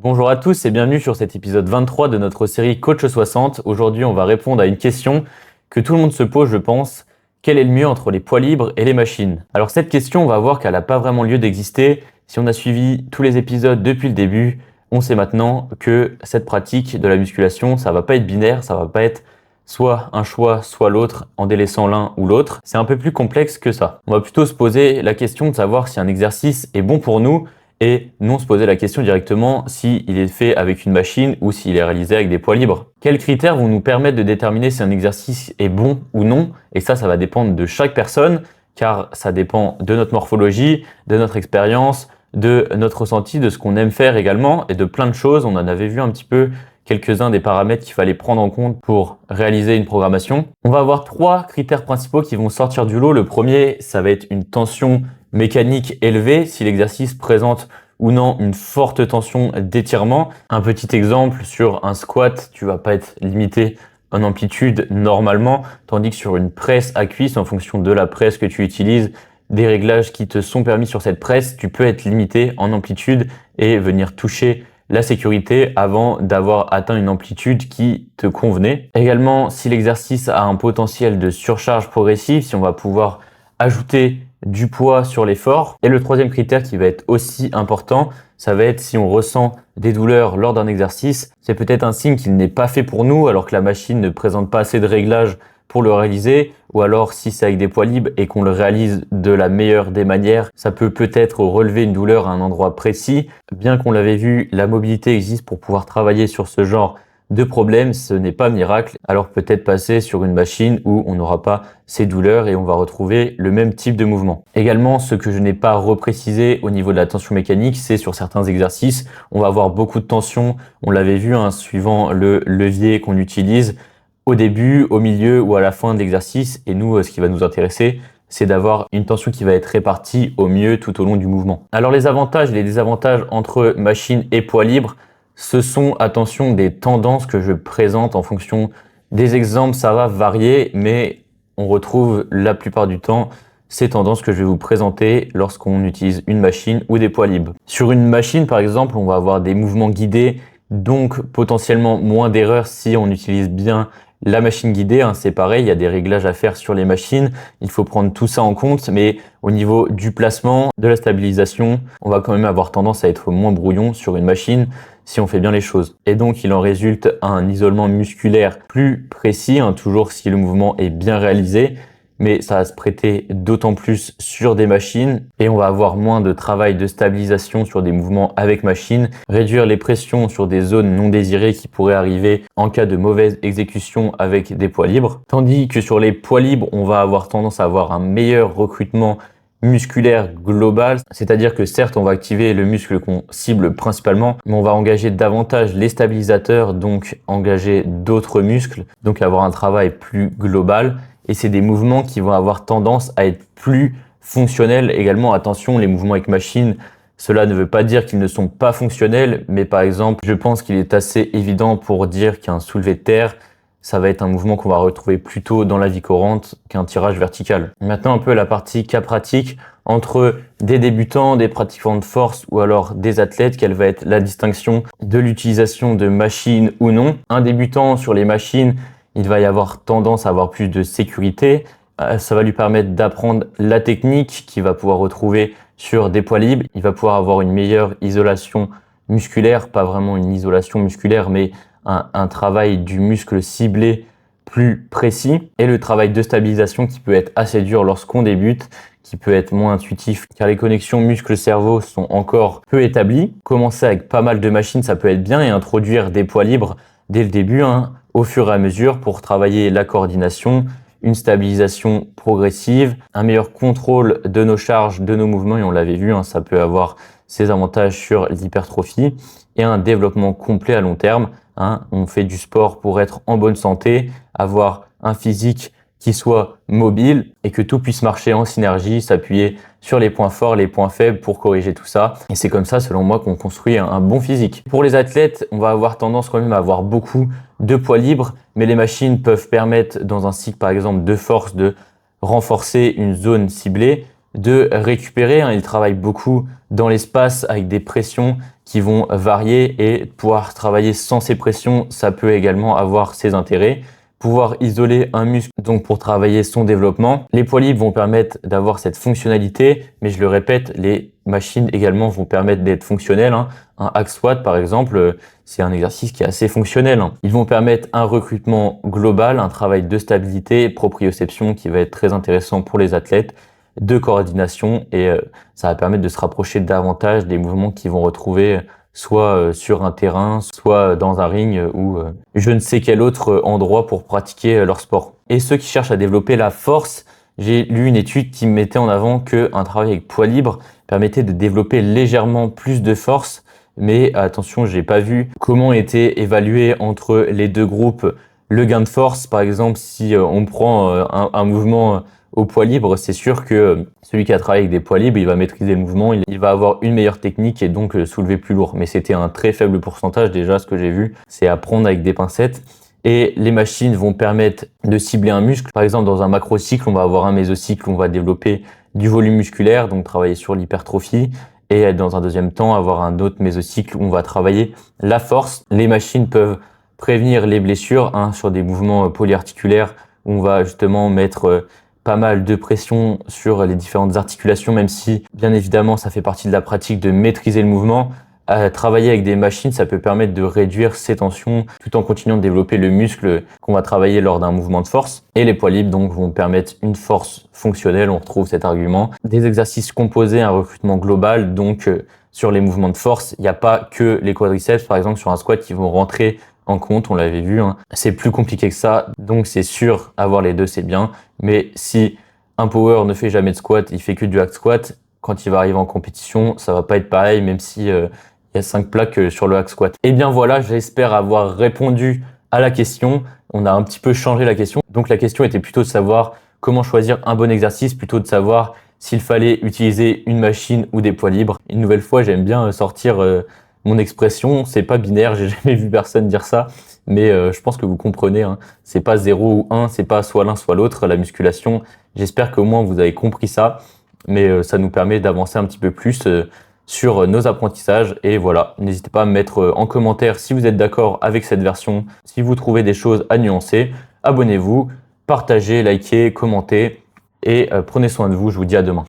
Bonjour à tous et bienvenue sur cet épisode 23 de notre série Coach 60. Aujourd'hui, on va répondre à une question que tout le monde se pose, je pense. Quel est le mieux entre les poids libres et les machines? Alors cette question, on va voir qu'elle n'a pas vraiment lieu d'exister. Si on a suivi tous les épisodes depuis le début, on sait maintenant que cette pratique de la musculation, ça va pas être binaire, ça va pas être soit un choix, soit l'autre, en délaissant l'un ou l'autre. C'est un peu plus complexe que ça. On va plutôt se poser la question de savoir si un exercice est bon pour nous et non se poser la question directement s'il est fait avec une machine ou s'il est réalisé avec des poids libres. Quels critères vont nous permettre de déterminer si un exercice est bon ou non? Et ça va dépendre de chaque personne, car ça dépend de notre morphologie, de notre expérience, de notre ressenti, de ce qu'on aime faire également, et de plein de choses. On en avait vu un petit peu quelques-uns des paramètres qu'il fallait prendre en compte pour réaliser une programmation. On va avoir trois critères principaux qui vont sortir du lot. Le premier, ça va être une tension mécanique élevée, si l'exercice présente ou non une forte tension d'étirement. Un petit exemple, sur un squat, tu vas pas être limité en amplitude normalement, tandis que sur une presse à cuisse, en fonction de la presse que tu utilises, des réglages qui te sont permis sur cette presse, tu peux être limité en amplitude et venir toucher la sécurité avant d'avoir atteint une amplitude qui te convenait. Également, si l'exercice a un potentiel de surcharge progressive, si on va pouvoir ajouter du poids sur l'effort. Et le troisième critère qui va être aussi important, ça va être si on ressent des douleurs lors d'un exercice. C'est peut-être un signe qu'il n'est pas fait pour nous alors que la machine ne présente pas assez de réglages pour le réaliser, ou alors si c'est avec des poids libres et qu'on le réalise de la meilleure des manières, ça peut peut-être relever une douleur à un endroit précis. Bien qu'on l'avait vu, la mobilité existe pour pouvoir travailler sur ce genre de problème, ce n'est pas miracle, alors peut-être passer sur une machine où on n'aura pas ces douleurs et on va retrouver le même type de mouvement. Également, ce que je n'ai pas reprécisé au niveau de la tension mécanique, c'est sur certains exercices, on va avoir beaucoup de tension, on l'avait vu suivant le levier qu'on utilise au début, au milieu ou à la fin de l'exercice, et nous, ce qui va nous intéresser, c'est d'avoir une tension qui va être répartie au mieux tout au long du mouvement. Alors les avantages et les désavantages entre machine et poids libre, ce sont, attention, des tendances que je présente en fonction des exemples. Ça va varier, mais on retrouve la plupart du temps ces tendances que je vais vous présenter lorsqu'on utilise une machine ou des poids libres. Sur une machine, par exemple, on va avoir des mouvements guidés, donc potentiellement moins d'erreurs si on utilise bien la machine guidée. C'est pareil, il y a des réglages à faire sur les machines, il faut prendre tout ça en compte, mais au niveau du placement, de la stabilisation, on va quand même avoir tendance à être moins brouillon sur une machine si on fait bien les choses. Et donc, il en résulte un isolement musculaire plus précis, toujours si le mouvement est bien réalisé, mais ça va se prêter d'autant plus sur des machines et on va avoir moins de travail de stabilisation sur des mouvements avec machine, réduire les pressions sur des zones non désirées qui pourraient arriver en cas de mauvaise exécution avec des poids libres. Tandis que sur les poids libres, on va avoir tendance à avoir un meilleur recrutement musculaire global, c'est-à-dire que certes on va activer le muscle qu'on cible principalement, mais on va engager davantage les stabilisateurs, donc engager d'autres muscles, donc avoir un travail plus global, et c'est des mouvements qui vont avoir tendance à être plus fonctionnels également. Attention, les mouvements avec machine, cela ne veut pas dire qu'ils ne sont pas fonctionnels, mais par exemple, je pense qu'il est assez évident pour dire qu'un soulevé de terre, ça va être un mouvement qu'on va retrouver plutôt dans la vie courante qu'un tirage vertical. Maintenant, un peu la partie cas pratique entre des débutants, des pratiquants de force ou alors des athlètes, quelle va être la distinction de l'utilisation de machines ou non. Un débutant sur les machines, il va y avoir tendance à avoir plus de sécurité. Ça va lui permettre d'apprendre la technique qu'il va pouvoir retrouver sur des poids libres. Il va pouvoir avoir une meilleure isolation musculaire, pas vraiment une isolation musculaire, mais un travail du muscle ciblé plus précis, et le travail de stabilisation qui peut être assez dur lorsqu'on débute, qui peut être moins intuitif car les connexions muscle-cerveau sont encore peu établies. Commencer avec pas mal de machines, ça peut être bien, et introduire des poids libres dès le début, au fur et à mesure, pour travailler la coordination, une stabilisation progressive, un meilleur contrôle de nos charges, de nos mouvements, et on l'avait vu, ça peut avoir ses avantages sur l'hypertrophie, et un développement complet à long terme. On fait du sport pour être en bonne santé, avoir un physique qui soit mobile et que tout puisse marcher en synergie, s'appuyer sur les points forts, les points faibles pour corriger tout ça. Et c'est comme ça, selon moi, qu'on construit un bon physique. Pour les athlètes, on va avoir tendance quand même à avoir beaucoup de poids libres, mais les machines peuvent permettre, dans un cycle par exemple de force, de renforcer une zone ciblée, de récupérer. Ils travaillent beaucoup dans l'espace avec des pressions qui vont varier et pouvoir travailler sans ces pressions, ça peut également avoir ses intérêts. Pouvoir isoler un muscle donc pour travailler son développement. Les poids libres vont permettre d'avoir cette fonctionnalité, mais je le répète, les machines également vont permettre d'être fonctionnelles. Un hack squat par exemple, c'est un exercice qui est assez fonctionnel. Ils vont permettre un recrutement global, un travail de stabilité, proprioception qui va être très intéressant pour les athlètes, de coordination et ça va permettre de se rapprocher davantage des mouvements qu'ils vont retrouver soit sur un terrain, soit dans un ring ou je ne sais quel autre endroit pour pratiquer leur sport. Et ceux qui cherchent à développer la force, j'ai lu une étude qui mettait en avant qu'un travail avec poids libre permettait de développer légèrement plus de force, mais attention, j'ai pas vu comment était évalué entre les deux groupes le gain de force. Par exemple, si on prend un mouvement au poids libre, c'est sûr que celui qui a travaillé avec des poids libres, il va maîtriser le mouvement, il va avoir une meilleure technique et donc soulever plus lourd. Mais c'était un très faible pourcentage déjà, ce que j'ai vu, c'est à prendre avec des pincettes. Et les machines vont permettre de cibler un muscle. Par exemple, dans un macrocycle, on va avoir un mésocycle, on va développer du volume musculaire, donc travailler sur l'hypertrophie. Et dans un deuxième temps, avoir un autre mésocycle où on va travailler la force. Les machines peuvent prévenir les blessures sur des mouvements polyarticulaires où on va justement mettre pas mal de pression sur les différentes articulations, même si bien évidemment ça fait partie de la pratique de maîtriser le mouvement. Travailler avec des machines, ça peut permettre de réduire ces tensions tout en continuant de développer le muscle qu'on va travailler lors d'un mouvement de force. Et les poids libres donc vont permettre une force fonctionnelle, on retrouve cet argument. Des exercices composés, un recrutement global, donc sur les mouvements de force, il n'y a pas que les quadriceps par exemple sur un squat qui vont rentrer en compte, on l'avait vu, c'est plus compliqué que ça, donc c'est sûr, avoir les deux c'est bien, mais si un power ne fait jamais de squat, il fait que du hack squat, quand il va arriver en compétition, ça va pas être pareil, même si il y a 5 plaques sur le hack squat. Et bien voilà, j'espère avoir répondu à la question, on a un petit peu changé la question, donc la question était plutôt de savoir comment choisir un bon exercice, plutôt de savoir s'il fallait utiliser une machine ou des poids libres. Une nouvelle fois, j'aime bien sortir mon expression, c'est pas binaire, j'ai jamais vu personne dire ça, mais je pense que vous comprenez, c'est pas 0 ou 1, c'est pas soit l'un soit l'autre, la musculation. J'espère qu'au moins vous avez compris ça, mais ça nous permet d'avancer un petit peu plus sur nos apprentissages. Et voilà, n'hésitez pas à me mettre en commentaire si vous êtes d'accord avec cette version, si vous trouvez des choses à nuancer. Abonnez-vous, partagez, likez, commentez et prenez soin de vous, je vous dis à demain.